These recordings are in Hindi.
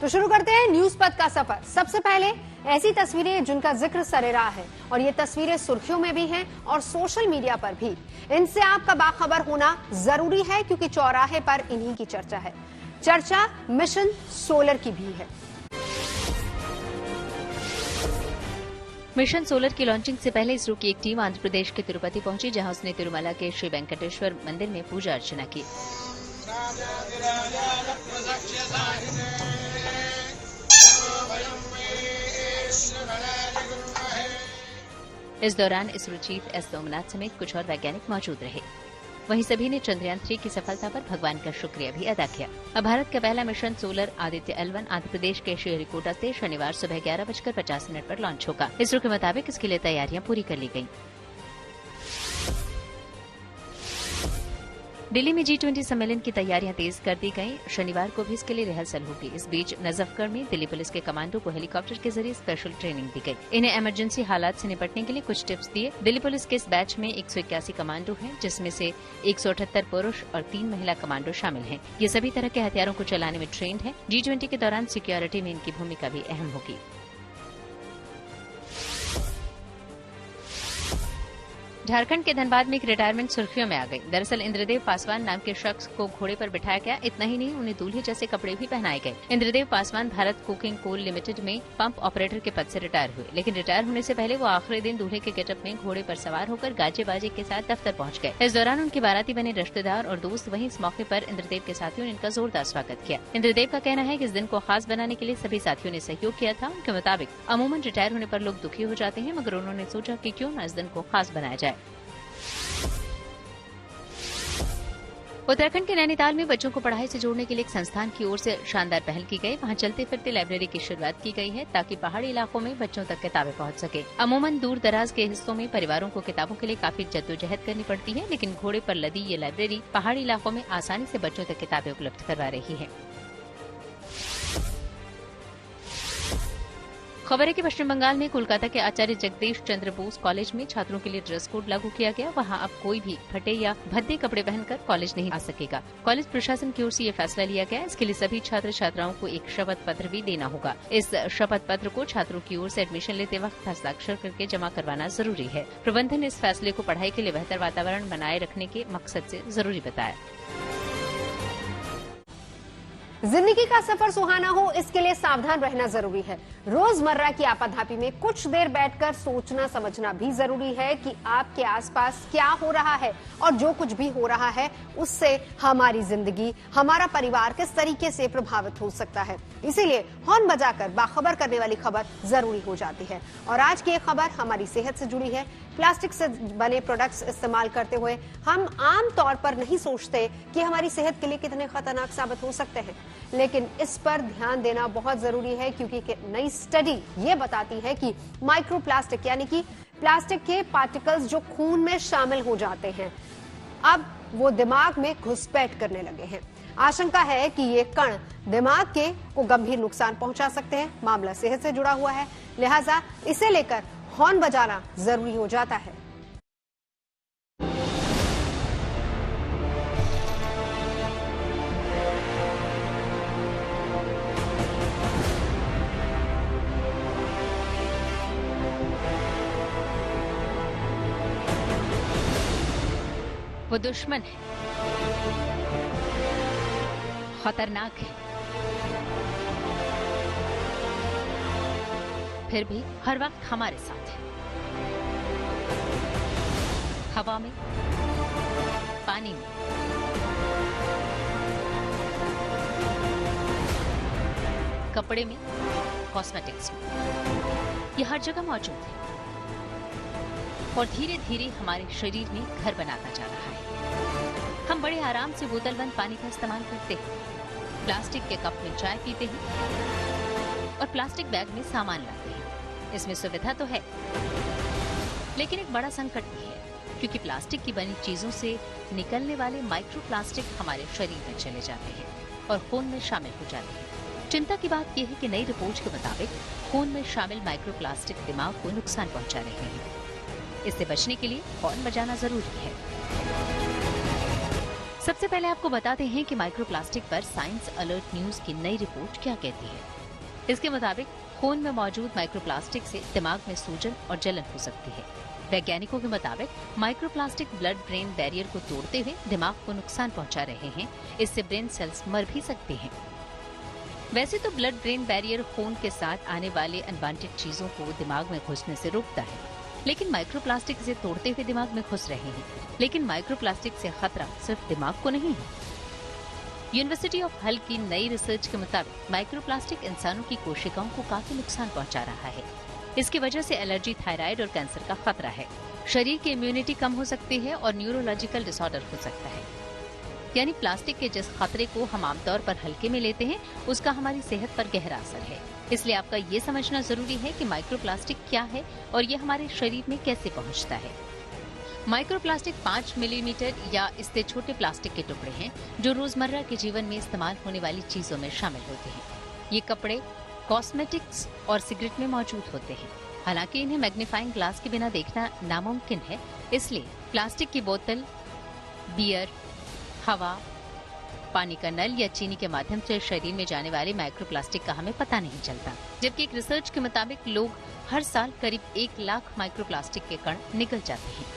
तो शुरू करते हैं न्यूज पथ का सफर। सबसे पहले ऐसी तस्वीरें जिनका जिक्र सरेराह है और ये तस्वीरें सुर्खियों में भी हैं और सोशल मीडिया पर भी। इनसे आपका बाखबर होना जरूरी है क्योंकि चौराहे पर इन्हीं की चर्चा है। चर्चा मिशन सोलर की भी है। मिशन सोलर की लॉन्चिंग से पहले इसरो की एक टीम आंध्र प्रदेश के तिरुपति पहुंची, जहां उसने तिरुमला के श्री वेंकटेश्वर मंदिर में पूजा अर्चना की। इस दौरान इसरो चीफ एस सोमनाथ समेत कुछ और वैज्ञानिक मौजूद रहे। वहीं सभी ने चंद्रयान 3 की सफलता पर भगवान का शुक्रिया भी अदा किया। अब भारत का पहला mission solar Aditya L1 Andhra Pradesh के श्रीहरिकोटा से शनिवार सुबह 11:50 पर लॉन्च होगा। इसरो के मुताबिक इसके लिए तैयारियां पूरी कर ली गयी। दिल्ली में G20 सम्मेलन की तैयारियां तेज कर दी गईं। शनिवार को भी इसके लिए रिहर्सल होगी। इस बीच नजफगढ़ में दिल्ली पुलिस के कमांडो को हेलीकॉप्टर के जरिए स्पेशल ट्रेनिंग दी गई। इन्हें इमरजेंसी हालात से निपटने के लिए कुछ टिप्स दिए। दिल्ली पुलिस के इस बैच में 181 कमांडो हैं, जिसमें से 178 पुरुष और 3 महिला कमांडो शामिल हैं। ये सभी तरह के हथियारों को चलाने में ट्रेंड है। G20 के दौरान सिक्योरिटी में इनकी भूमिका भी अहम होगी। झारखंड के धनबाद में एक रिटायरमेंट सुर्खियों में आ गई। दरअसल इंद्रदेव पासवान नाम के शख्स को घोड़े पर बिठाया गया। इतना ही नहीं, उन्हें दूल्हे जैसे कपड़े भी पहनाए गए। Indradev Paswan Bharat Coking Coal Limited में पंप ऑपरेटर के पद से रिटायर हुए, लेकिन रिटायर होने से पहले वो आखिरी दिन दूल्हे के गेटअप में घोड़े पर सवार होकर गाजे बाजे के साथ दफ्तर पहुंच गए। इस दौरान उनके बाराती बने रिश्तेदार और दोस्त वहीं इस मौके पर इंद्रदेव के साथियों ने इनका जोरदार स्वागत किया। इंद्रदेव का कहना है कि इस दिन को खास बनाने के लिए सभी साथियों ने सहयोग किया था। उनके मुताबिक अमूमन रिटायर होने पर लोग दुखी हो जाते हैं, मगर उन्होंने सोचा कि क्यों न इस दिन को खास बनाया जाए। उत्तराखंड के नैनीताल में बच्चों को पढ़ाई से जोड़ने के लिए एक संस्थान की ओर से शानदार पहल की गई। वहां चलते फिरते लाइब्रेरी की शुरुआत की गई है ताकि पहाड़ी इलाकों में बच्चों तक किताबें पहुंच सके। अमूमन दूर दराज के हिस्सों में परिवारों को किताबों के लिए काफी जद्दोजहद करनी पड़ती है, लेकिन घोड़े पर लदी ये लाइब्रेरी पहाड़ी इलाकों में आसानी से बच्चों तक किताबें उपलब्ध करवा रही है। खबर है कि पश्चिम बंगाल में कोलकाता के आचार्य जगदीश चंद्र बोस कॉलेज में छात्रों के लिए ड्रेस कोड लागू किया गया। वहां अब कोई भी फटे या भद्दे कपड़े पहनकर कॉलेज नहीं आ सकेगा। कॉलेज प्रशासन की ओर से ये फैसला लिया गया। इसके लिए सभी छात्र छात्राओं को एक शपथ पत्र भी देना होगा। इस शपथ पत्र को छात्रों की ओर से एडमिशन लेते वक्त हस्ताक्षर करके जमा करवाना जरूरी है। प्रबंधन ने इस फैसले को पढ़ाई के लिए बेहतर वातावरण बनाए रखने के मकसद से जरूरी बताया। जिंदगी का सफर सुहाना हो, इसके लिए सावधान रहना जरूरी है। रोजमर्रा की आपाधापी में कुछ देर बैठकर सोचना समझना भी जरूरी है कि आपके आसपास क्या हो रहा है और जो कुछ भी हो रहा है उससे हमारी जिंदगी, हमारा परिवार किस तरीके से प्रभावित हो सकता है। इसीलिए हॉर्न बजाकर बाखबर करने वाली खबर जरूरी हो जाती है। और आज की एक खबर हमारी सेहत से जुड़ी है। प्लास्टिक से बने प्रोडक्ट्स इस्तेमाल करते हुए हम आम तौर पर नहीं सोचते कि हमारी सेहत के लिए कितने खतरनाक साबित हो सकते हैं, लेकिन इस पर ध्यान देना बहुत जरूरी है क्योंकि नई स्टडी ये बताती है कि माइक्रोप्लास्टिक यानी कि प्लास्टिक के पार्टिकल्स जो खून में शामिल हो जाते हैं, अब वो दिमाग में घुसपैठ करने लगे हैं। आशंका है कि ये कण दिमाग के को गंभीर नुकसान पहुंचा सकते हैं। मामला सेहत से जुड़ा हुआ है, लिहाजा इसे लेकर हॉर्न बजाना जरूरी हो जाता है। वो दुश्मन है, खतरनाक है, फिर भी हर वक्त हमारे साथ है। हवा में, पानी में, कपड़े में, कॉस्मेटिक्स में, ये हर जगह मौजूद है और धीरे धीरे हमारे शरीर में घर बनाता जा रहा है। हम बड़े आराम से बोतल बंद पानी का इस्तेमाल करते हैं, प्लास्टिक के कप में चाय पीते हैं और प्लास्टिक बैग में सामान लाते हैं। इसमें सुविधा तो है, लेकिन एक बड़ा संकट भी है, क्योंकि प्लास्टिक की बनी चीजों से निकलने वाले माइक्रोप्लास्टिक हमारे शरीर में चले जाते हैं और खून में शामिल हो जाते हैं। चिंता की बात यह है कि नई रिपोर्ट के मुताबिक खून में शामिल माइक्रोप्लास्टिक दिमाग को नुकसान पहुंचा रहे हैं। इससे बचने के लिए हॉर्न बजाना जरूरी है। सबसे पहले आपको बताते हैं कि माइक्रोप्लास्टिक पर साइंस अलर्ट न्यूज की नई रिपोर्ट क्या कहती है। इसके मुताबिक खून में मौजूद माइक्रोप्लास्टिक से दिमाग में सूजन और जलन हो सकती है। वैज्ञानिकों के मुताबिक माइक्रोप्लास्टिक ब्लड ब्रेन बैरियर को तोड़ते हुए दिमाग को नुकसान पहुंचा रहे हैं। इससे ब्रेन सेल्स मर भी सकते हैं। वैसे तो ब्लड ब्रेन बैरियर खून के साथ आने वाले अनवांटेड चीजों को दिमाग में घुसने से रोकता है, लेकिन माइक्रोप्लास्टिक इसे तोड़ते हुए दिमाग में घुस रहे हैं। लेकिन माइक्रोप्लास्टिक से खतरा सिर्फ दिमाग को नहीं है। यूनिवर्सिटी ऑफ हल की नई रिसर्च के मुताबिक माइक्रोप्लास्टिक इंसानों की कोशिकाओं को काफी नुकसान पहुंचा रहा है। इसकी वजह से एलर्जी, थायराइड और कैंसर का खतरा है। शरीर की इम्यूनिटी कम हो सकती है और न्यूरोलॉजिकल डिसऑर्डर हो सकता है। यानी प्लास्टिक के जिस खतरे को हम आमतौर पर हल्के में लेते हैं, उसका हमारी सेहत पर गहरा असर है। इसलिए आपका ये समझना जरूरी है कि माइक्रोप्लास्टिक क्या है और ये हमारे शरीर में कैसे पहुंचता है। माइक्रोप्लास्टिक 5 मिलीमीटर या इससे छोटे प्लास्टिक के टुकड़े हैं जो रोजमर्रा के जीवन में इस्तेमाल होने वाली चीजों में शामिल होते हैं। ये कपड़े, कॉस्मेटिक्स और सिगरेट में मौजूद होते हैं। हालांकि इन्हें मैग्नीफाइंग ग्लास के बिना देखना नामुमकिन है, इसलिए प्लास्टिक की बोतल, बियर, हवा, पानी का नल या चीनी के माध्यम से शरीर में जाने वाले माइक्रोप्लास्टिक का हमें पता नहीं चलता। जबकि एक रिसर्च के मुताबिक लोग हर साल करीब 1 लाख माइक्रोप्लास्टिक के कण निकल जाते हैं।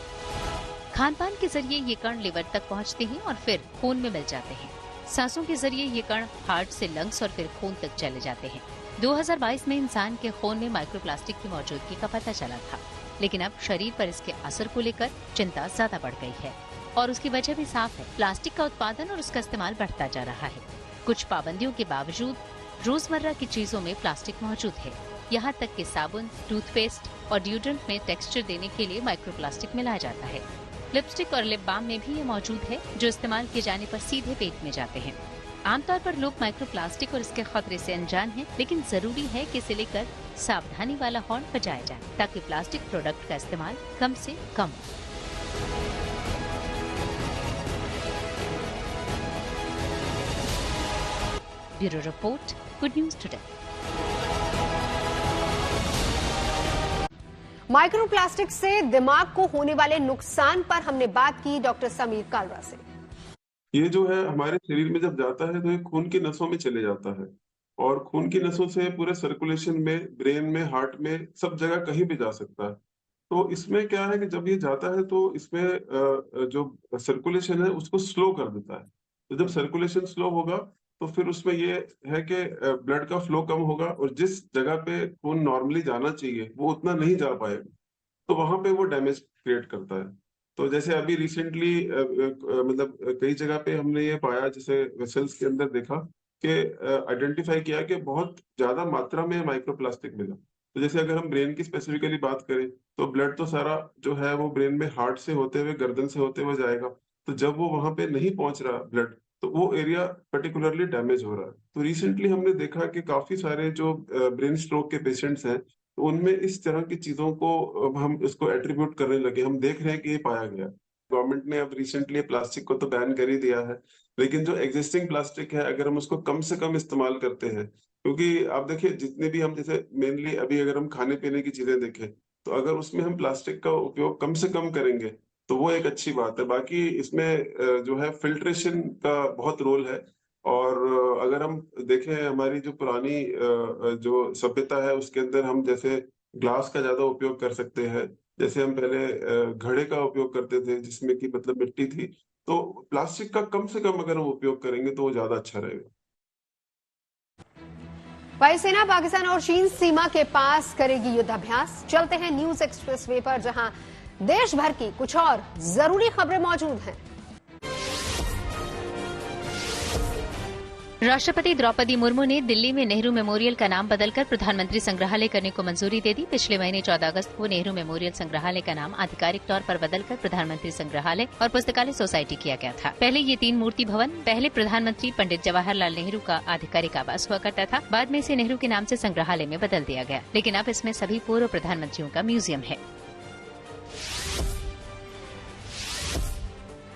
खान पान के जरिए ये कण लिवर तक पहुंचते हैं और फिर खून में मिल जाते हैं। सांसों के जरिए ये कण हार्ट से लंग्स और फिर खून तक चले जाते हैं। 2022 में इंसान के खून में माइक्रोप्लास्टिक की मौजूदगी का पता चला था, लेकिन अब शरीर पर इसके असर को लेकर चिंता ज्यादा बढ़ गई है और उसकी वजह भी साफ है। प्लास्टिक का उत्पादन और उसका इस्तेमाल बढ़ता जा रहा है। कुछ पाबंदियों के बावजूद रोजमर्रा की चीजों में प्लास्टिक मौजूद है। यहाँ तक कि साबुन, टूथपेस्ट और डिओड्रेंट में टेक्सचर देने के लिए माइक्रोप्लास्टिक मिलाया जाता है। लिपस्टिक और लिप बाम में भी ये मौजूद है, जो इस्तेमाल किए जाने पर सीधे पेट में जाते हैं। आमतौर पर लोग माइक्रोप्लास्टिक और इसके खतरे से अनजान हैं, लेकिन जरूरी है कि इसे लेकर सावधानी वाला हॉर्न बजाया जाए ताकि प्लास्टिक प्रोडक्ट का इस्तेमाल कम से कम हो। Bureau report, good news today. Microplastic से दिमाग को होने वाले नुकसान पर हमने बात की डॉक्टर समीर कालरा से। ये जो है हमारे शरीर में जब जाता है तो ये खून की नसों में चले जाता है और खून की नसों से पूरे सर्कुलेशन में, ब्रेन में, हार्ट में, सब जगह कहीं भी जा सकता है। तो इसमें क्या है कि जब ये जाता है तो इसमें जो सर्कुलेशन है उसको स्लो कर देता है। तो जब सर्कुलेशन स्लो होगा तो फिर उसमें ये है कि ब्लड का फ्लो कम होगा और जिस जगह पे खून नॉर्मली जाना चाहिए वो उतना नहीं जा पाएगा, तो वहां पे वो डैमेज क्रिएट करता है। तो जैसे अभी रिसेंटली मतलब कई जगह पे हमने ये पाया, जैसे वेसल्स के अंदर देखा कि आइडेंटिफाई किया कि बहुत ज्यादा मात्रा में माइक्रोप्लास्टिक मिला। तो जैसे अगर हम ब्रेन की स्पेसिफिकली बात करें तो ब्लड तो सारा जो है वो ब्रेन में हार्ट से होते हुए, गर्दन से होते हुए जाएगा। तो जब वो वहां पे नहीं पहुंच रहा ब्लड, तो वो एरिया पर्टिकुलरली डैमेज हो रहा है। तो रिसेंटली हमने देखा कि काफी सारे जो ब्रेन स्ट्रोक के पेशेंट्स हैं तो उनमें इस तरह की चीजों को हम इसको एट्रीब्यूट करने लगे। हम देख रहे हैं कि ये पाया गया। गवर्नमेंट ने अब रिसेंटली प्लास्टिक को तो बैन कर ही दिया है, लेकिन जो एग्जिस्टिंग प्लास्टिक है अगर हम उसको कम से कम इस्तेमाल करते हैं, क्योंकि आप देखिए जितने भी हम, जैसे मेनली अभी अगर हम खाने पीने की चीजें देखें तो अगर उसमें हम प्लास्टिक का उपयोग कम से कम करेंगे तो वो एक अच्छी बात है। बाकी इसमें जो है फिल्ट्रेशन का बहुत रोल है। और अगर हम देखें हमारी जो पुरानी जो सभ्यता है उसके अंदर हम जैसे ग्लास का ज्यादा उपयोग कर सकते हैं। जैसे हम पहले घड़े का उपयोग करते थे जिसमें कि मतलब मिट्टी थी, तो प्लास्टिक का कम से कम अगर हम उपयोग करेंगे तो वो ज्यादा अच्छा रहेगा। वायुसेना पाकिस्तान और चीन सीमा के पास करेगी युद्धाभ्यास। चलते हैं न्यूज एक्सप्रेस वे पर, जहां देश भर की कुछ और जरूरी खबरें मौजूद हैं। राष्ट्रपति द्रौपदी मुर्मू ने दिल्ली में नेहरू मेमोरियल का नाम बदलकर प्रधानमंत्री संग्रहालय करने को मंजूरी दे दी। पिछले महीने 14 अगस्त को नेहरू मेमोरियल संग्रहालय का नाम आधिकारिक तौर पर बदलकर प्रधानमंत्री संग्रहालय और पुस्तकालय सोसाइटी किया गया था। पहले ये 3 मूर्ति भवन पहले प्रधानमंत्री पंडित जवाहरलाल नेहरू का आधिकारिक आवास हुआ करता था। बाद में इसे नेहरू के नाम से संग्रहालय में बदल दिया गया, लेकिन अब इसमें सभी पूर्व प्रधानमंत्रियों का म्यूजियम है।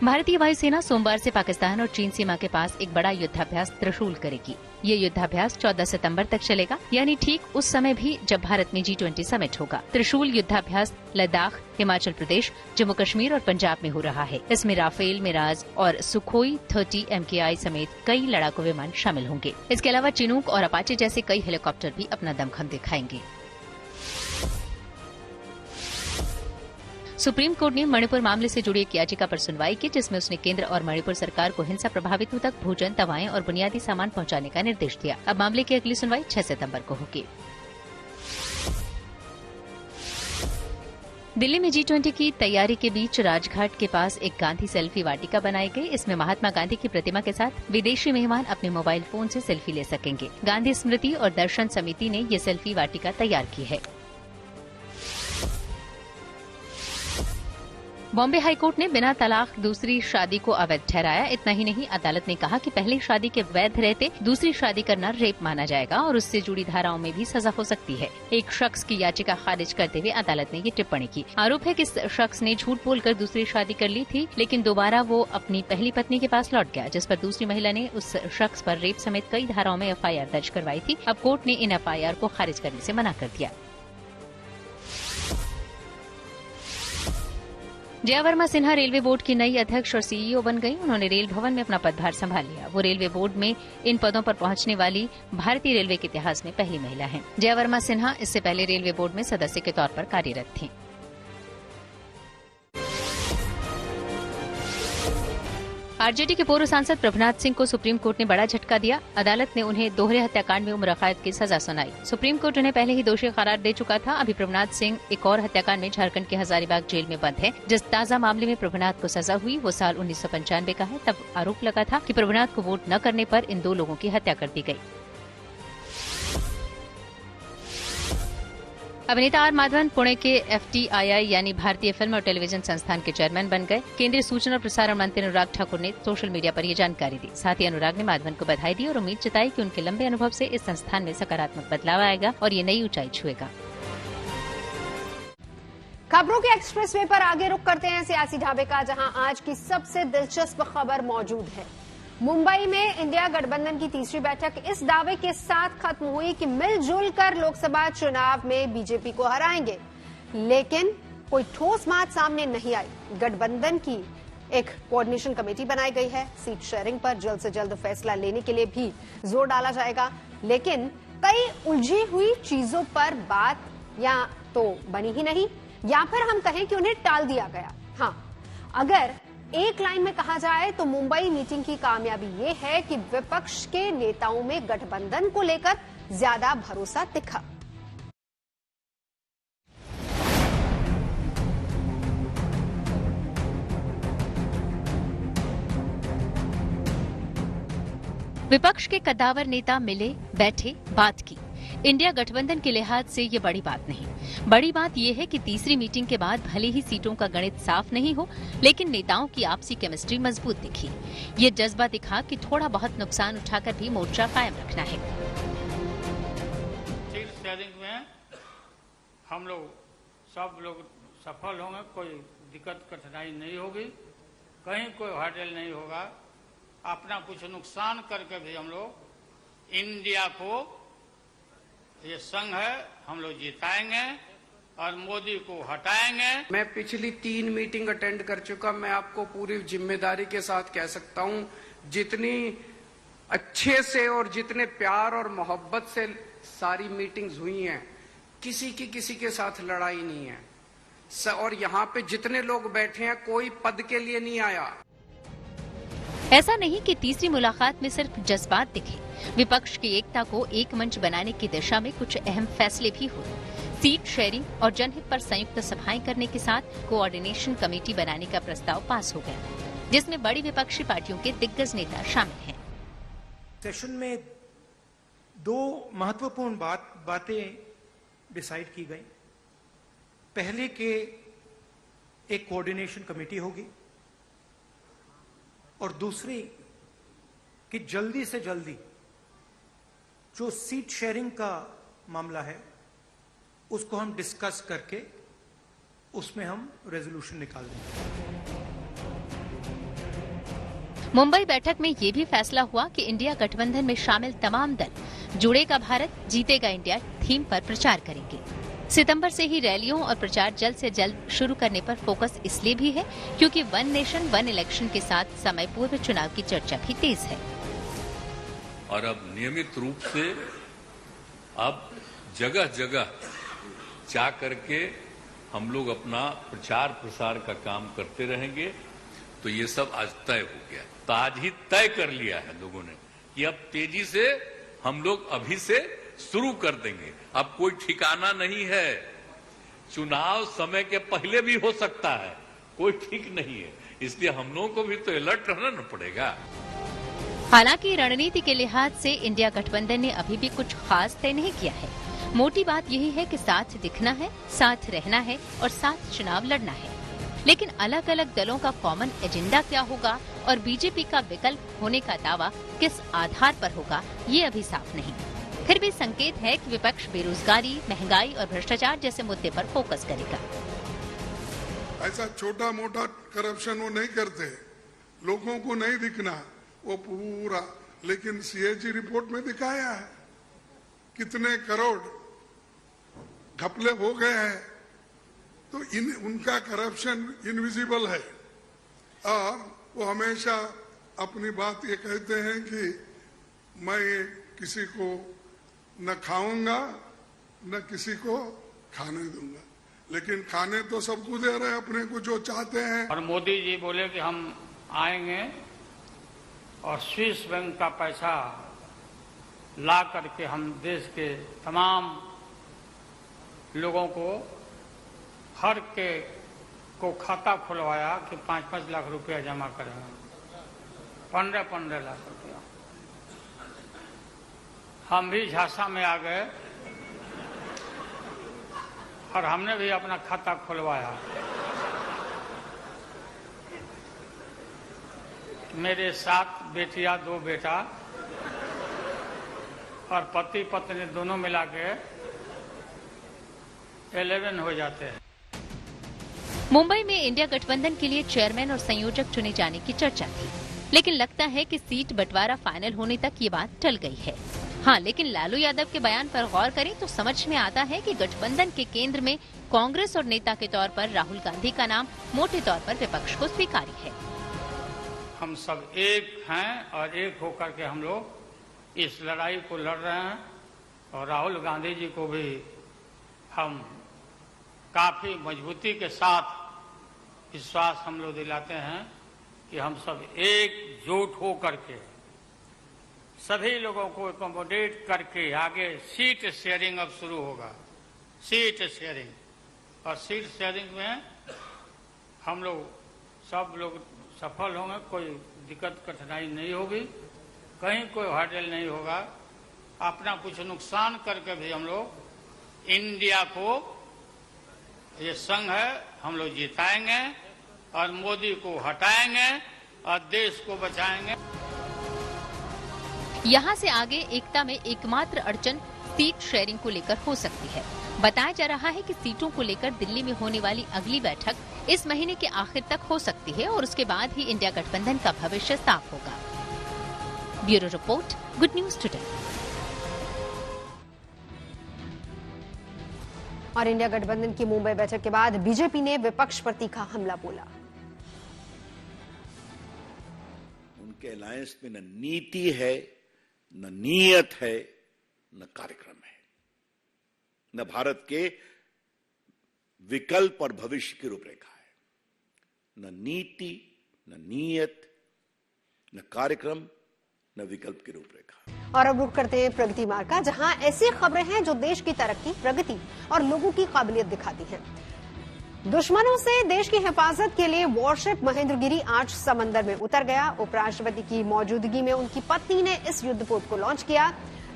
भारतीय वायुसेना सोमवार से पाकिस्तान और चीन सीमा के पास एक बड़ा युद्धाभ्यास त्रिशूल करेगी। ये युद्धाभ्यास 14 सितंबर तक चलेगा, यानी ठीक उस समय भी जब भारत में G20 समिट होगा। त्रिशूल युद्धाभ्यास लद्दाख, हिमाचल प्रदेश, जम्मू कश्मीर और पंजाब में हो रहा है। इसमें राफेल, मिराज और सुखोई 30 MKI समेत कई लड़ाकू विमान शामिल होंगे। इसके अलावा चिनूक और अपाचे जैसे कई हेलीकॉप्टर भी अपना दमखम दिखाएंगे। सुप्रीम कोर्ट ने मणिपुर मामले से जुड़ी एक याचिका पर सुनवाई की, जिसमें उसने केंद्र और मणिपुर सरकार को हिंसा प्रभावितों तक भोजन, दवाएं और बुनियादी सामान पहुंचाने का निर्देश दिया। अब मामले की अगली सुनवाई 6 सितंबर को होगी। दिल्ली में G20 की तैयारी के बीच राजघाट के पास एक गांधी सेल्फी वाटिका बनाई गई। इसमें महात्मा गांधी की प्रतिमा के साथ विदेशी मेहमान अपने मोबाइल फोन से सेल्फी ले सकेंगे। गांधी स्मृति और दर्शन समिति ने ये सेल्फी वाटिका तैयार की है। बॉम्बे हाईकोर्ट ने बिना तलाक दूसरी शादी को अवैध ठहराया। इतना ही नहीं, अदालत ने कहा कि पहली शादी के वैध रहते दूसरी शादी करना रेप माना जाएगा और उससे जुड़ी धाराओं में भी सजा हो सकती है। एक शख्स की याचिका खारिज करते हुए अदालत ने ये टिप्पणी की। आरोप है कि इस शख्स ने झूठ बोलकर दूसरी शादी कर ली थी, लेकिन दोबारा वो अपनी पहली पत्नी के पास लौट गया, जिस पर दूसरी महिला ने उस शख्स पर रेप समेत कई धाराओं में FIR दर्ज करवाई थी। अब कोर्ट ने इन FIR को खारिज करने से मना कर दिया। जया वर्मा सिन्हा रेलवे बोर्ड की नई अध्यक्ष और CEO बन गई। उन्होंने रेल भवन में अपना पदभार संभाल लिया। वो रेलवे बोर्ड में इन पदों पर पहुंचने वाली भारतीय रेलवे के इतिहास में पहली महिला हैं। जया वर्मा सिन्हा इससे पहले रेलवे बोर्ड में सदस्य के तौर पर कार्यरत थीं। आरजेडी के पूर्व सांसद प्रभुनाथ सिंह को सुप्रीम कोर्ट ने बड़ा झटका दिया। अदालत ने उन्हें दोहरे हत्याकांड में उम्र कैद की सजा सुनाई। सुप्रीम कोर्ट उन्हें पहले ही दोषी करार दे चुका था। अभी प्रभुनाथ सिंह एक और हत्याकांड में झारखंड के हजारीबाग जेल में बंद है। जिस ताजा मामले में प्रभुनाथ को सजा हुई वो साल 1995 का है। तब आरोप लगा था कि प्रभुनाथ को वोट न करने पर इन 2 लोगों की हत्या कर दी गई। अभिनेता आर माधवन पुणे के FTII यानी भारतीय फिल्म और टेलीविजन संस्थान के चेयरमैन बन गए। केंद्रीय सूचना और प्रसारण मंत्री अनुराग ठाकुर ने सोशल मीडिया पर ये जानकारी दी। साथ ही अनुराग ने माधवन को बधाई दी और उम्मीद जताई कि उनके लंबे अनुभव से इस संस्थान में सकारात्मक बदलाव आएगा और ये नई ऊंचाई छुएगा। खबरों के एक्सप्रेस वे पर आगे रुख करते हैं सियासी ढाबे का, जहां आज की सबसे दिलचस्प खबर मौजूद है। मुंबई में इंडिया गठबंधन की तीसरी बैठक इस दावे के साथ खत्म हुई कि मिलजुल कर लोकसभा चुनाव में बीजेपी को हराएंगे, लेकिन कोई ठोस बात सामने नहीं आई। गठबंधन की एक कोऑर्डिनेशन कमेटी बनाई गई है। सीट शेयरिंग पर जल्द से जल्द फैसला लेने के लिए भी जोर डाला जाएगा, लेकिन कई उलझी हुई चीजों पर बात या तो बनी ही नहीं, या फिर हम कहें कि उन्हें टाल दिया गया। हाँ, अगर एक लाइन में कहा जाए तो मुंबई मीटिंग की कामयाबी ये है कि विपक्ष के नेताओं में गठबंधन को लेकर ज्यादा भरोसा दिखा। विपक्ष के कद्दावर नेता मिले, बैठे, बात की। इंडिया गठबंधन के लिहाज से ये बड़ी बात नहीं। बड़ी बात यह है कि तीसरी मीटिंग के बाद भले ही सीटों का गणित साफ नहीं हो, लेकिन नेताओं की आपसी केमिस्ट्री मजबूत दिखी। ये जज्बा दिखा कि थोड़ा बहुत नुकसान उठाकर भी मोर्चा कायम रखना है। सीट शेयरिंग में हम लोग सब लोग सफल होंगे, कोई दिक्कत कठिनाई नहीं होगी, कहीं कोई हर्डल नहीं होगा। अपना कुछ नुकसान करके भी हम लोग इंडिया को, ये संघ है, हम लोग जिताएंगे और मोदी को हटाएंगे। मैं पिछली 3 मीटिंग अटेंड कर चुका। मैं आपको पूरी जिम्मेदारी के साथ कह सकता हूं, जितनी अच्छे से और जितने प्यार और मोहब्बत से सारी मीटिंग्स हुई हैं, किसी के साथ लड़ाई नहीं है। और यहाँ पे जितने लोग बैठे हैं, कोई पद के लिए नहीं आया। ऐसा नहीं कि तीसरी मुलाकात में सिर्फ जज्बात दिखे। विपक्ष की एकता को एक मंच बनाने की दिशा में कुछ अहम फैसले भी हुए। सीट शेयरिंग और जनहित पर संयुक्त सभाएं करने के साथ कोऑर्डिनेशन कमेटी बनाने का प्रस्ताव पास हो गया, जिसमें बड़ी विपक्षी पार्टियों के दिग्गज नेता शामिल हैं। सेशन में 2 महत्वपूर्ण बातें डिसाइड की गई। पहले के एक कोऑर्डिनेशन कमेटी होगी और दूसरी कि जल्दी से जल्दी जो सीट शेयरिंग का मामला है उसको हम डिस्कस करके उसमें हम रेजोल्यूशन निकाल देंगे। मुंबई बैठक में ये भी फैसला हुआ कि इंडिया गठबंधन में शामिल तमाम दल जुड़ेगा भारत जीतेगा इंडिया थीम पर प्रचार करेंगे। सितंबर से ही रैलियों और प्रचार जल्द से जल्द शुरू करने पर फोकस इसलिए भी है क्योंकि वन नेशन वन इलेक्शन के साथ समय पूर्व चुनाव की चर्चा भी तेज है। और अब नियमित रूप से अब जगह जगह जा करके हम लोग अपना प्रचार प्रसार का काम करते रहेंगे। तो ये सब आज तय हो गया। तो आज ही तय कर लिया है लोगों ने कि अब तेजी से हम लोग अभी से शुरू कर देंगे। अब कोई ठिकाना नहीं है। चुनाव समय के पहले भी हो सकता है, कोई ठीक नहीं है। इसलिए हम लोगों को भी तो अलर्ट रहना पड़ेगा। हालांकि रणनीति के लिहाज से इंडिया गठबंधन ने अभी भी कुछ खास तय नहीं किया है। मोटी बात यही है कि साथ दिखना है, साथ रहना है और साथ चुनाव लड़ना है। लेकिन अलग अलग दलों का कॉमन एजेंडा क्या होगा और बीजेपी का विकल्प होने का दावा किस आधार पर होगा, ये अभी साफ नहीं। फिर भी संकेत है कि विपक्ष बेरोजगारी, महंगाई और भ्रष्टाचार जैसे मुद्दे पर फोकस करेगा। ऐसा छोटा मोटा करप्शन वो नहीं करते, लोगों को नहीं दिखना वो पूरा। लेकिन सीएजी रिपोर्ट में दिखाया है कितने करोड़ घपले हो गए हैं। तो उनका करप्शन इनविजिबल है और वो हमेशा अपनी बात ये कहते हैं कि मैं किसी को न खाऊंगा न किसी को खाने दूंगा, लेकिन खाने तो सबको दे रहे हैं अपने को जो चाहते हैं। और मोदी जी बोले कि हम आएंगे और स्विस बैंक का पैसा ला करके हम देश के तमाम लोगों को हर के को खाता खुलवाया कि 5-5 लाख रुपया जमा करेंगे, 15-15 लाख रुपया। हम भी झांसा में आ गए और हमने भी अपना खाता खुलवाया। मेरे 7 बेटियां 2 बेटा और पति पत्नी दोनों मिला के 11 हो जाते हैं। मुंबई में इंडिया गठबंधन के लिए चेयरमैन और संयोजक चुने जाने की चर्चा थी, लेकिन लगता है कि सीट बंटवारा फाइनल होने तक ये बात टल गई है। हाँ, लेकिन लालू यादव के बयान पर गौर करें तो समझ में आता है कि गठबंधन के केंद्र में कांग्रेस और नेता के तौर पर राहुल गांधी का नाम मोटे तौर पर विपक्ष को स्वीकारी है। हम सब एक हैं और एक होकर के हम लोग इस लड़ाई को लड़ रहे हैं और राहुल गांधी जी को भी हम काफी मजबूती के साथ विश्वास हम लोग दिलाते हैं कि हम सब एकजुट हो करके सभी लोगों को एकोमोडेट करके आगे सीट शेयरिंग अब शुरू होगा। सीट शेयरिंग और सीट शेयरिंग में हम लोग सब लोग सफल होंगे, कोई दिक्कत कठिनाई नहीं होगी, कहीं कोई हर्डल नहीं होगा। अपना कुछ नुकसान करके भी हम लोग इंडिया को, ये संघ है, हम लोग जिताएंगे और मोदी को हटाएंगे और देश को बचाएंगे। यहाँ से आगे एकता में एकमात्र अड़चन सीट शेयरिंग को लेकर हो सकती है। बताया जा रहा है कि सीटों को लेकर दिल्ली में होने वाली अगली बैठक इस महीने के आखिर तक हो सकती है और उसके बाद ही इंडिया गठबंधन का भविष्य साफ होगा। Bureau report, good news today. और इंडिया गठबंधन की मुंबई बैठक के बाद बीजेपी ने विपक्ष पर तीखा हमला बोला। उनके अलायंस में न नीति है, न नीयत है, न कार्यक्रम है, न भारत के विकल्प और भविष्य की रूपरेखा है। न नीति, न नीयत, न कार्यक्रम, न विकल्प की रूपरेखा। और अब रुक करते हैं प्रगति मार्ग का, जहां ऐसी खबरें हैं जो देश की तरक्की, प्रगति और लोगों की काबिलियत दिखाती हैं। दुश्मनों से देश की हिफाजत के लिए वॉरशिप महेंद्रगिरी आज समंदर में उतर गया। उपराष्ट्रपति की मौजूदगी में उनकी पत्नी ने इस युद्धपोत को लॉन्च किया।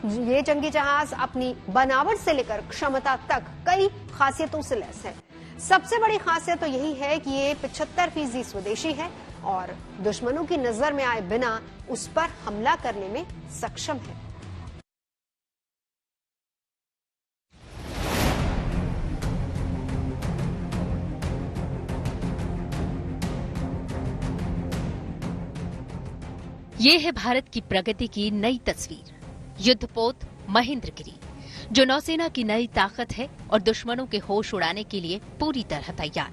ये जंगी जहाज अपनी बनावट से लेकर क्षमता तक कई खासियतों से लैस है। सबसे बड़ी खासियत तो यही है कि ये 75% स्वदेशी है और दुश्मनों की नजर में आए बिना उस पर हमला करने में सक्षम है। ये है भारत की प्रगति की नई तस्वीर, युद्धपोत महेंद्रगिरी, जो नौसेना की नई ताकत है और दुश्मनों के होश उड़ाने के लिए पूरी तरह तैयार।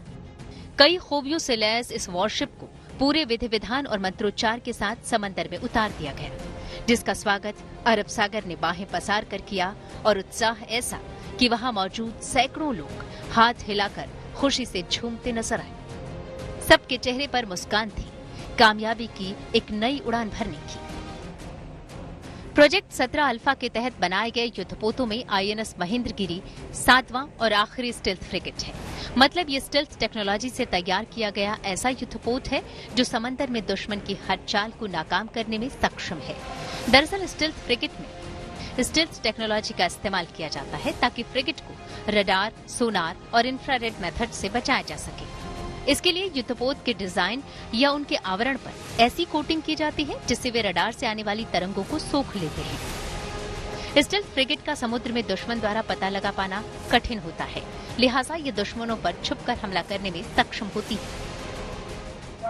कई खूबियों से लैस इस वॉरशिप को पूरे विधि विधान और मंत्रोच्चार के साथ समंदर में उतार दिया गया, जिसका स्वागत अरब सागर ने बाहें पसार कर किया और उत्साह ऐसा कि वहां मौजूद सैकड़ों लोग हाथ हिलाकर खुशी से झूमते नजर आए। सबके चेहरे पर मुस्कान थी, कामयाबी की एक नई उड़ान भरने की। प्रोजेक्ट 17 अल्फा के तहत बनाए गए युद्धपोतों में आईएनएस महेंद्रगिरी 7वां और आखिरी स्टेल्थ फ्रिगेट है। मतलब ये स्टेल्थ टेक्नोलॉजी से तैयार किया गया ऐसा युद्धपोत है जो समंदर में दुश्मन की हर चाल को नाकाम करने में सक्षम है। दरअसल स्टेल्थ फ्रिगेट में स्टेल्थ टेक्नोलॉजी का इस्तेमाल किया जाता है ताकि फ्रिगेट को रडार, सोनार और इंफ्रारेड मेथड से बचाया जा सके। इसके लिए युद्धपोत के डिजाइन या उनके आवरण पर ऐसी कोटिंग की जाती है जिससे वे रडार से आने वाली तरंगों को सोख लेते हैं। स्टेल्थ फ्रिगेट का समुद्र में दुश्मन द्वारा पता लगा पाना कठिन होता है, लिहाजा ये दुश्मनों पर छुपकर हमला करने में सक्षम होती है।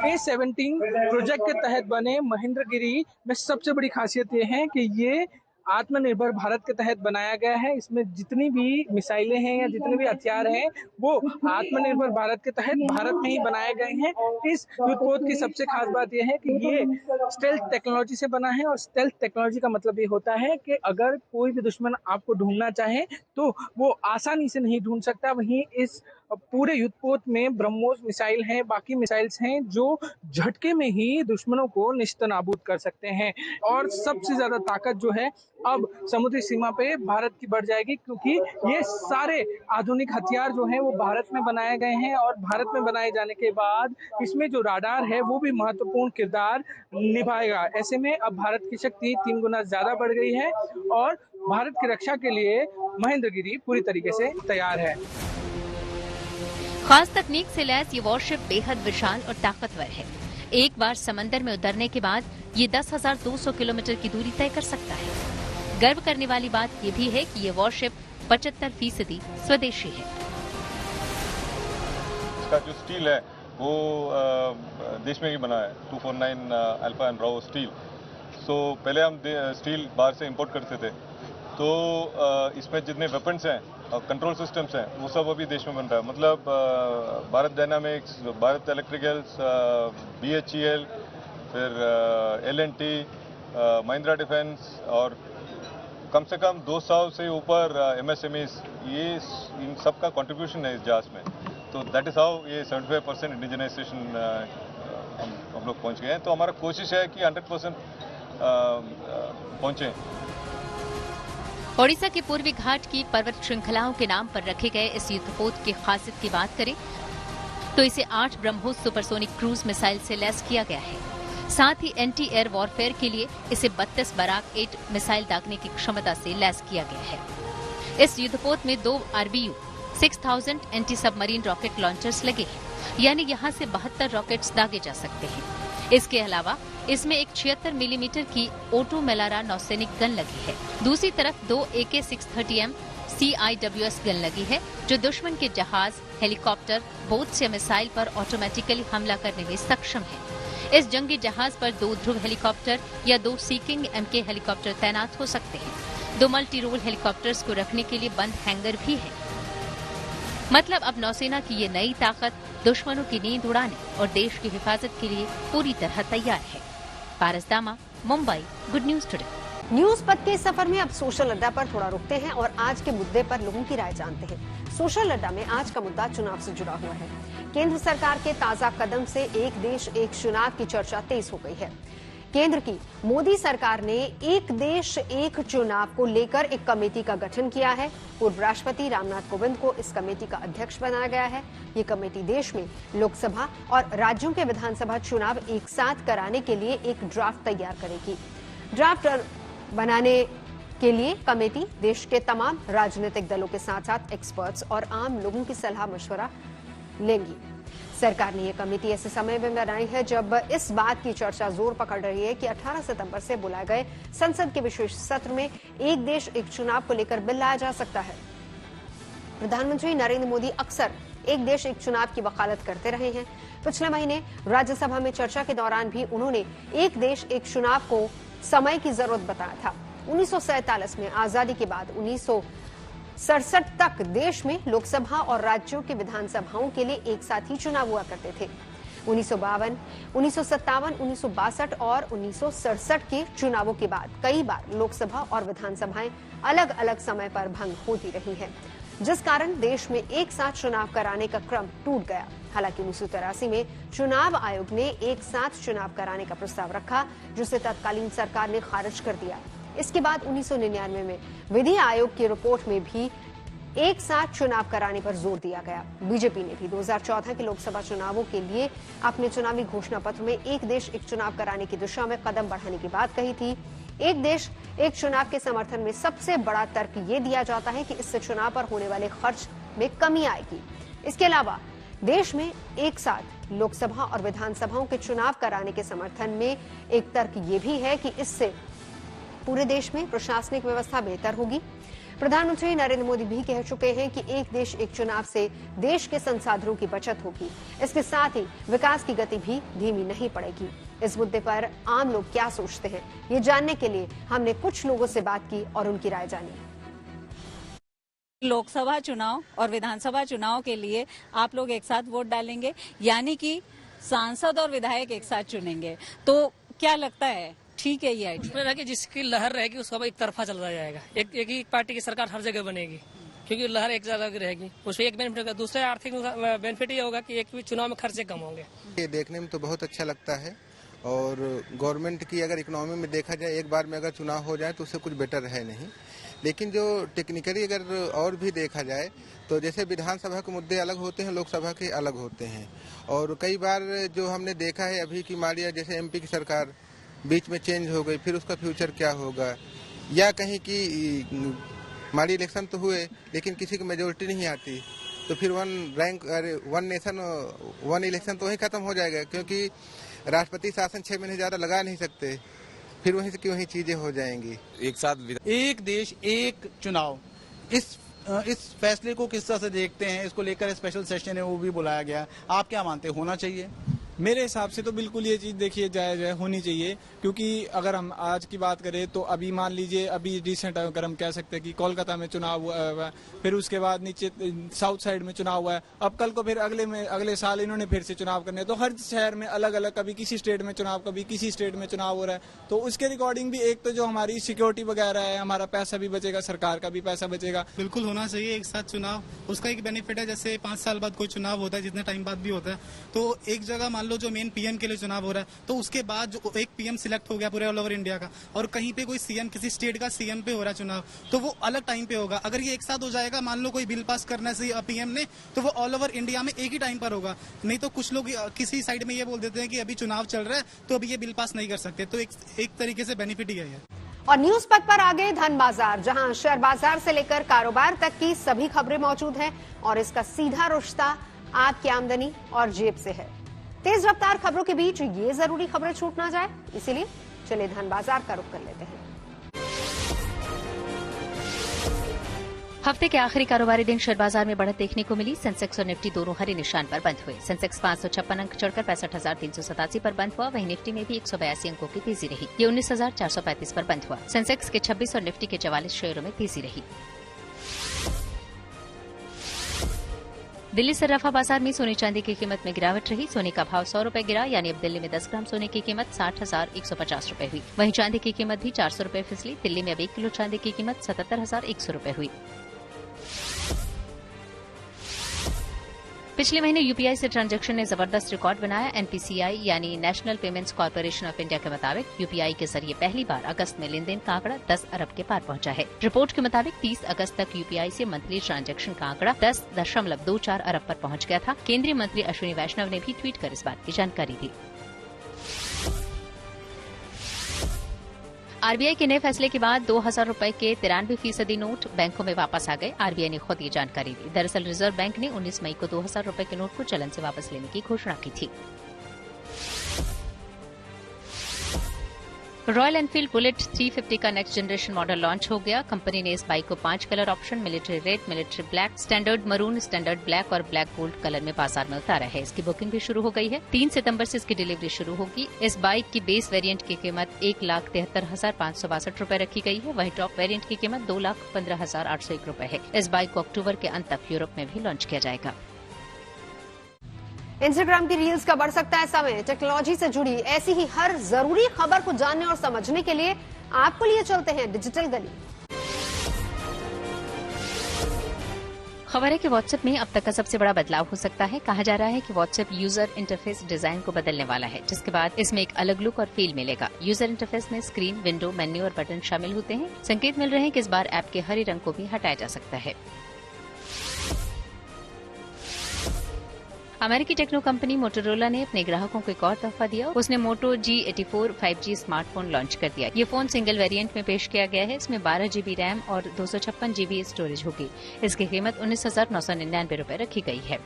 A-17 प्रोजेक्ट के तहत बने महेंद्रगिरी में सबसे बड़ी खासियत ये है कि ये आत्मनिर्भर भारत के तहत बनाया गया है। इसमें जितनी भी मिसाइलें हैं या जितने भी हथियार हैं वो आत्मनिर्भर भारत के तहत भारत में ही बनाए गए हैं। इस युद्धपोत की सबसे खास बात यह है कि ये स्टेल्थ टेक्नोलॉजी से बना है और स्टेल्थ टेक्नोलॉजी का मतलब ये होता है कि अगर कोई भी दुश्मन आपको ढूंढना चाहे तो वो आसानी से नहीं ढूंढ सकता। वहीं इस पूरे युद्धपोत में ब्रह्मोस मिसाइल हैं, बाकी मिसाइल्स हैं जो झटके में ही दुश्मनों को निस्तनाबूद कर सकते हैं। और सबसे ज्यादा ताकत जो है अब समुद्री सीमा पे भारत की बढ़ जाएगी, क्योंकि ये सारे आधुनिक हथियार जो हैं वो भारत में बनाए गए हैं और भारत में बनाए जाने के बाद इसमें जो राडार है वो भी महत्वपूर्ण किरदार निभाएगा। ऐसे में अब भारत की शक्ति 3 गुना ज्यादा बढ़ गई है और भारत की रक्षा के लिए महेंद्रगिरी पूरी तरीके से तैयार है। खास तकनीक से लैस ये वॉरशिप बेहद विशाल और ताकतवर है। एक बार समंदर में उतरने के बाद ये 10,200 किलोमीटर की दूरी तय कर सकता है। गर्व करने वाली बात ये भी है कि ये वॉरशिप 75% स्वदेशी है। इसका जो स्टील है वो देश में ही बना है, 249 अल्फा एंड राव स्टील। पहले हम स्टील बाहर से इंपोर्ट करते थे, तो इसमें जितने वेपन्स हैं और कंट्रोल सिस्टम्स हैं वो सब अभी देश में बन रहा है। मतलब Bharat dynamics, Bharat electricals, BHEL, फिर L&T, महिंद्रा डिफेंस और कम से कम 200 से ऊपर MSMEs, ये इन सब का कंट्रीब्यूशन है इस जहाज में। तो दैट इज हाउ ये 75% इंडिजनाइजेशन हम लोग पहुंच गए हैं। तो हमारा कोशिश है कि 100% पहुंचे। ओडिशा के पूर्वी घाट की पर्वत श्रृंखलाओं के नाम पर रखे गए इस युद्धपोत की खासियत की बात करें तो इसे 8 ब्रह्मोस सुपरसोनिक क्रूज मिसाइल से लैस किया गया है। साथ ही एंटी एयर वॉरफेयर के लिए इसे 32 बराक 8 मिसाइल दागने की क्षमता से लैस किया गया है। इस युद्धपोत में 2 RBU 6000 anti submarine rocket launchers लगे हैं, यानी यहां से 72 रॉकेट्स दागे जा सकते हैं। इसके अलावा इसमें एक 76 मिलीमीटर की ओटो मेलारा नौसैनिक गन लगी है। दूसरी तरफ 2 AK-630M CIWS गन लगी है जो दुश्मन के जहाज, हेलीकॉप्टर, बोट्स या मिसाइल पर ऑटोमेटिकली हमला करने में सक्षम है। इस जंगी जहाज पर 2 ध्रुव हेलीकॉप्टर या 2 सीकिंग MK हेलीकॉप्टर तैनात हो सकते हैं। 2 मल्टी रोल हेलीकॉप्टर्स को रखने के लिए बंद हैंगर भी है। मतलब अब नौसेना की ये नई ताकत दुश्मनों की नींद उड़ाने और देश की हिफाजत के लिए पूरी तरह तैयार है। पारस दामा, Mumbai, good news today. News पथ के सफर में अब सोशल अड्डा पर थोड़ा रुकते हैं और आज के मुद्दे पर लोगों की राय जानते हैं। सोशल अड्डा में आज का मुद्दा चुनाव से जुड़ा हुआ है। केंद्र सरकार के ताजा कदम से एक देश एक चुनाव की चर्चा तेज हो गई है। केंद्र की मोदी सरकार ने एक देश एक चुनाव को लेकर एक कमेटी का गठन किया है। पूर्व राष्ट्रपति रामनाथ कोविंद को इस कमेटी का अध्यक्ष बनाया गया है। ये कमेटी देश में लोकसभा और राज्यों के विधानसभा चुनाव एक साथ कराने के लिए एक ड्राफ्ट तैयार करेगी। ड्राफ्ट बनाने के लिए कमेटी देश के तमाम राजनीतिक दलों के साथ साथ एक्सपर्ट्स और आम लोगों की सलाह मशवरा लेंगी। सरकार ने यह कमेटी ऐसे समय में बनाई है जब इस बात की चर्चा जोर पकड़ रही है कि 18 सितंबर से बुलाए गए संसद के विशेष सत्र में एक देश एक चुनाव को लेकर बिल लाया जा सकता है। प्रधानमंत्री नरेंद्र मोदी अक्सर एक देश एक चुनाव की वकालत करते रहे हैं। पिछले महीने राज्यसभा में चर्चा के दौरान भी उन्होंने एक देश एक चुनाव को समय की जरूरत बताया था। 1947 में आजादी के बाद 1967 तक देश में लोकसभा और राज्यों की विधानसभाओं के लिए एक साथ ही चुनाव हुआ करते थे। 1952, 1957, 1962 और 1967 के चुनावों के बाद कई बार लोकसभा और विधानसभाएं अलग अलग समय पर भंग होती रही हैं, जिस कारण देश में एक साथ चुनाव कराने का क्रम टूट गया। हालांकि 1983 में चुनाव आयोग ने एक साथ चुनाव कराने का प्रस्ताव रखा, जिसे तत्कालीन सरकार ने खारिज कर दिया। इसके बाद 1999 में विधि आयोग की रिपोर्ट में भी एक साथ चुनाव कराने पर जोर दिया गया। बीजेपी ने भी 2014 के लोकसभा चुनावों के लिए अपने चुनावी घोषणा पत्र में एक देश एक चुनाव कराने की दिशा में कदम बढ़ाने की बात कही थी। एक देश एक चुनाव के समर्थन में सबसे बड़ा तर्क ये दिया जाता है कि इससे चुनाव पर होने वाले खर्च में कमी आएगी। इसके अलावा देश में एक साथ लोकसभा और विधानसभाओं के चुनाव कराने के समर्थन में एक तर्क ये भी है कि इससे पूरे देश में प्रशासनिक व्यवस्था बेहतर होगी। प्रधानमंत्री नरेंद्र मोदी भी कह चुके हैं कि एक देश एक चुनाव से देश के संसाधनों की बचत होगी। इसके साथ ही विकास की गति भी धीमी नहीं पड़ेगी। इस मुद्दे पर आम लोग क्या सोचते हैं, ये जानने के लिए हमने कुछ लोगों से बात की और उनकी राय जानी। लोकसभा चुनाव और विधानसभा चुनाव के लिए आप लोग एक साथ वोट डालेंगे, यानी कि सांसद और विधायक एक साथ चुनेंगे, तो क्या लगता है ठीक है ये आइडिया? कि जिसकी लहर रहेगी उसका एक तरफा चलता जाएगा। एक ही पार्टी की सरकार हर जगह बनेगी, क्योंकि लहर एक जगह रहेगी, उससे एक बेनिफिट होगा। दूसरा आर्थिक बेनिफिट ये होगा कि एक भी चुनाव में खर्चे कम होंगे। ये देखने में तो बहुत अच्छा लगता है, और गवर्नमेंट की अगर इकोनॉमी में देखा जाए, एक बार में अगर चुनाव हो जाए तो उससे कुछ बेटर है नहीं। लेकिन जो टेक्निकली अगर और भी देखा जाए तो जैसे विधानसभा के मुद्दे अलग होते हैं, लोकसभा के अलग होते हैं। और कई बार जो हमने देखा है अभी की मालिया जैसे एमपी की सरकार बीच में चेंज हो गई, फिर उसका फ्यूचर क्या होगा, या कहीं की माली इलेक्शन तो हुए लेकिन किसी की मेजोरिटी नहीं आती, तो फिर वन नेशन वन इलेक्शन तो वहीं खत्म हो जाएगा, क्योंकि राष्ट्रपति शासन 6 महीने ज्यादा लगा नहीं सकते, फिर वहीं से की वहीं चीजें हो जाएंगी। एक साथ एक देश एक चुनाव, इस फैसले को किस तरह से देखते हैं? इसको लेकर स्पेशल सेशन है वो भी बुलाया गया, आप क्या मानते हैं, होना चाहिए? मेरे हिसाब से तो बिल्कुल ये चीज देखिए जायज होनी चाहिए, क्योंकि अगर हम आज की बात करें तो अभी मान लीजिए अभी रिसेंट अगर हम कह सकते हैं कि कोलकाता में चुनाव हुआ है, फिर उसके बाद नीचे साउथ साइड में चुनाव हुआ है, अब कल को फिर अगले साल इन्होंने फिर से चुनाव करने, तो हर शहर में अलग अलग, कभी किसी स्टेट में चुनाव, कभी किसी स्टेट में चुनाव हो रहा है। तो उसके रिकॉर्डिंग भी एक तो जो हमारी सिक्योरिटी वगैरह है, हमारा पैसा भी बचेगा, सरकार का भी पैसा बचेगा। बिल्कुल होना चाहिए एक साथ चुनाव। उसका एक बेनिफिट है, जैसे 5 साल बाद कोई चुनाव होता है, जितने टाइम बाद भी होता है, तो एक जगह मान लो जो मेन पीएम के लिए चुनाव हो रहा है, तो उसके बाद जो एक पीएम सिलेक्ट हो गया पूरे ऑल ओवर इंडिया का, और कहीं पे कोई सीएम किसी स्टेट का सीएम पे हो रहा है चुनाव, तो वो अलग टाइम पे होगा। अगर ये एक साथ हो जाएगा, मान लो कोई बिल पास करना है पीएम ने, तो वो ऑल ओवर इंडिया में एक ही टाइम पर होगा। नहीं तो कुछ लोग किसी साइड में ये बोल देते हैं कि अभी चुनाव चल रहा है तो अभी ये बिल पास नहीं कर सकते, तो एक तरीके से बेनिफिट ही है। और न्यूज पग पर आगे धन बाजार, जहां शेयर बाजार से लेकर कारोबार तक की सभी खबरें मौजूद हैं, और इसका सीधा रिश्ता आपकी आमदनी और जेब से है। तेज रफ्तार खबरों के बीच ये जरूरी खबरें छूट ना जाए, इसीलिए चलिए धन बाजार का रुख कर लेते हैं। हफ्ते के आखिरी कारोबारी दिन शेयर बाजार में बढ़त देखने को मिली। सेंसेक्स और निफ्टी दोनों हरे निशान पर बंद हुए। सेंसेक्स 556 अंक चढ़कर 65,387 पर बंद हुआ, वहीं निफ्टी में भी 182 अंकों की तेजी रही। ये 19,435 पर बंद हुआ। सेंसेक्स के 26 और निफ्टी के 44 शेयरों में तेजी रही। दिल्ली सर्राफा बाजार में सोने चांदी की कीमत में गिरावट रही। सोने का भाव 100 रुपए गिरा, यानी अब दिल्ली में 10 ग्राम सोने की कीमत 60,150 रुपए हुई। वहीं चांदी की कीमत भी 400 रुपए फिसली। दिल्ली में अब 1 किलो चांदी की कीमत 77,100 रुपए हुई। पिछले महीने यूपीआई से ट्रांजैक्शन ने जबरदस्त रिकॉर्ड बनाया। एनपीसीआई यानी national payments corporation of India के मुताबिक यूपीआई के जरिए पहली बार अगस्त में लेन देन का आंकड़ा 10 अरब के पार पहुंचा है। रिपोर्ट के मुताबिक 30 अगस्त तक यूपीआई से मंथली ट्रांजैक्शन का आंकड़ा 10.24 अरब पर पहुंच गया था। केंद्रीय मंत्री अश्विनी वैष्णव ने भी ट्वीट कर इस बात की जानकारी दी। आरबीआई के नए फैसले के बाद 2,000 रुपए के 93% नोट बैंकों में वापस आ गए। आरबीआई ने खुद ये जानकारी दी। दरअसल रिजर्व बैंक ने 19 मई को 2,000 रुपए के नोट को चलन से वापस लेने की घोषणा की थी। रॉयल एनफील्ड बुलेट 350 का नेक्स्ट जनरेशन मॉडल लॉन्च हो गया। कंपनी ने इस बाइक को 5 colour option military red, military black, standard maroon, standard black और ब्लैक गोल्ड कलर में बाजार में उतारा है। इसकी बुकिंग भी शुरू हो गई है। 3 सितंबर से इसकी डिलीवरी शुरू होगी। इस बाइक की बेस वेरिएंट की कीमत 1,73,562 रूपये रखी गई है। वहीं टॉप वेरिएंट की कीमत 2,15,801 रूपये है। इस बाइक को अक्टूबर के अंत तक यूरोप में भी लॉन्च किया जाएगा। इंस्टाग्राम की रील्स का बढ़ सकता है समय। टेक्नोलॉजी से जुड़ी ऐसी ही हर जरूरी खबर को जानने और समझने के लिए आपको लिए चलते हैं डिजिटल गली। खबर है कि व्हाट्सएप में अब तक का सबसे बड़ा बदलाव हो सकता है। कहा जा रहा है कि व्हाट्सएप यूजर इंटरफेस डिजाइन को बदलने वाला है, जिसके बाद इसमें एक अलग लुक और फील मिलेगा। यूजर इंटरफेस में स्क्रीन, विंडो, मेन्यू और बटन शामिल होते हैं। संकेत मिल रहे हैं कि इस बार ऐप के हरे रंग को भी हटाया जा सकता है। अमेरिकी टेक्नो कंपनी मोटोरोला ने अपने ग्राहकों को एक और तोहफा दिया। उसने मोटो G84 5G स्मार्टफोन लॉन्च कर दिया। ये फोन सिंगल वेरिएंट में पेश किया गया है। इसमें 12 GB रैम और 256 GB स्टोरेज होगी। इसकी कीमत 19,999 रूपये रखी गई है।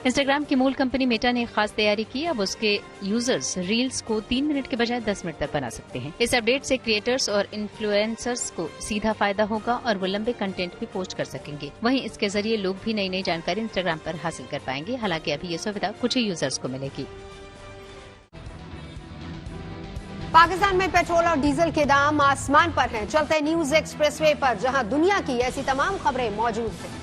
इंस्टाग्राम की मूल कंपनी मेटा ने एक खास तैयारी की। अब उसके यूजर्स रील्स को 3 मिनट के बजाय 10 मिनट तक बना सकते हैं। इस अपडेट से क्रिएटर्स और इन्फ्लुएंसर्स को सीधा फायदा होगा और वो लंबे कंटेंट भी पोस्ट कर सकेंगे। वहीं इसके जरिए लोग भी नई नई जानकारी इंस्टाग्राम पर हासिल कर पाएंगे। हालांकि अभी ये सुविधा कुछ ही यूजर्स को मिलेगी। पाकिस्तान में पेट्रोल और डीजल के दाम आसमान पर हैं। चलते न्यूज एक्सप्रेसवे पर, जहां दुनिया की ऐसी तमाम खबरें मौजूद हैं।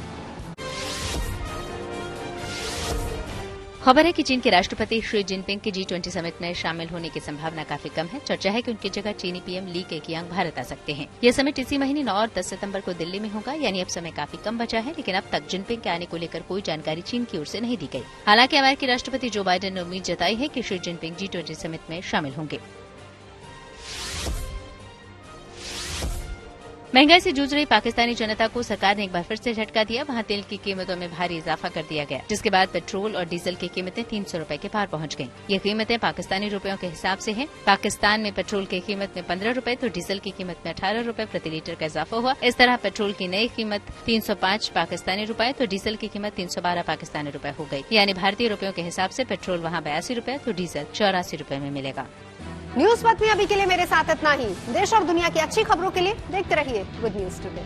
खबर है कि चीन के राष्ट्रपति शी जिनपिंग के G20 समिट में शामिल होने की संभावना काफी कम है। चर्चा है कि उनकी जगह चीनी पीएम ली केकियांग भारत आ सकते हैं। यह समिट इसी महीने 9 और 10 सितंबर को दिल्ली में होगा, यानी अब समय काफी कम बचा है। लेकिन अब तक जिनपिंग के आने को लेकर कोई जानकारी चीन की ओर से नहीं दी गई। हालांकि अमेरिकी राष्ट्रपति जो बाइडेन ने उम्मीद जताई है कि शी जिनपिंग G20 समिट में शामिल होंगे। महंगाई से जूझ रही पाकिस्तानी जनता को सरकार ने एक बार फिर से झटका दिया। वहां तेल की कीमतों में भारी इजाफा कर दिया गया, जिसके बाद पेट्रोल और डीजल की कीमतें 300 रूपये के पार पहुंच गईं। ये कीमतें पाकिस्तानी रुपयों के हिसाब से हैं। पाकिस्तान में पेट्रोल की कीमत में 15 रूपये तो डीजल की कीमत में 18 रूपये प्रति लीटर का इजाफा हुआ। इस तरह पेट्रोल की नई कीमत 305 पाकिस्तानी रूपये तो डीजल की कीमत 312 पाकिस्तानी रूपये हो गई। यानी भारतीय रुपयों के हिसाब से पेट्रोल वहाँ 82 रूपये तो डीजल 84 रूपये में मिलेगा। न्यूज पथ में अभी के लिए मेरे साथ इतना ही। देश और दुनिया की अच्छी खबरों के लिए देखते रहिए गुड न्यूज टुडे।